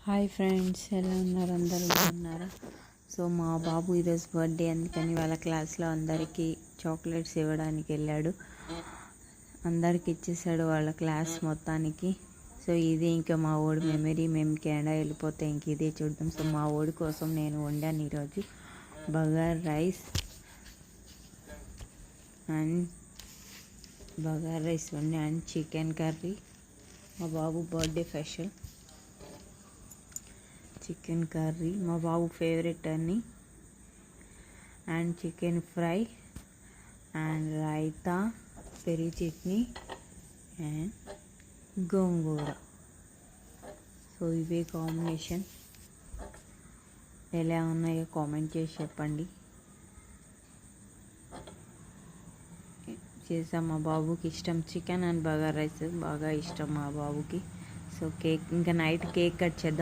Hi friends, ఎలా ఉన్నారు? అందరూ బాగున్నారా? సో మా బాబు ఈరోజు బర్త్డే, అందుకని వాళ్ళ క్లాస్లో అందరికీ చాక్లెట్స్ ఇవ్వడానికి వెళ్ళాడు. అందరికి ఇచ్చేసాడు వాళ్ళ క్లాస్ మొత్తానికి. సో ఇది ఇంకా మా ఓడి మెమరీ. మేము కెనడా వెళ్ళిపోతే ఇంక ఇదే చూద్దాం. సో మా ఓడి కోసం నేను వండాను ఈరోజు బగార్ రైస్ వండి అండ్ చికెన్ కర్రీ. మా బాబు బర్త్డే స్పెషల్ చికెన్ కర్రీ, మా బాబు ఫేవరెట్ అని, and chicken fry and raita, పెరుగు చట్నీ అండ్ గోంగూర. సో ఇవే కాంబినేషన్. ఎలా ఉన్నాయో కామెంట్ చేసి చెప్పండి. చేసాం. మా బాబుకి ఇష్టం చికెన్ అండ్ బగార్ రైస్, బాగా ఇష్టం మా బాబుకి. సో కేక్ ఇంకా నైట్ కేక్ కట్ చేద్దాం.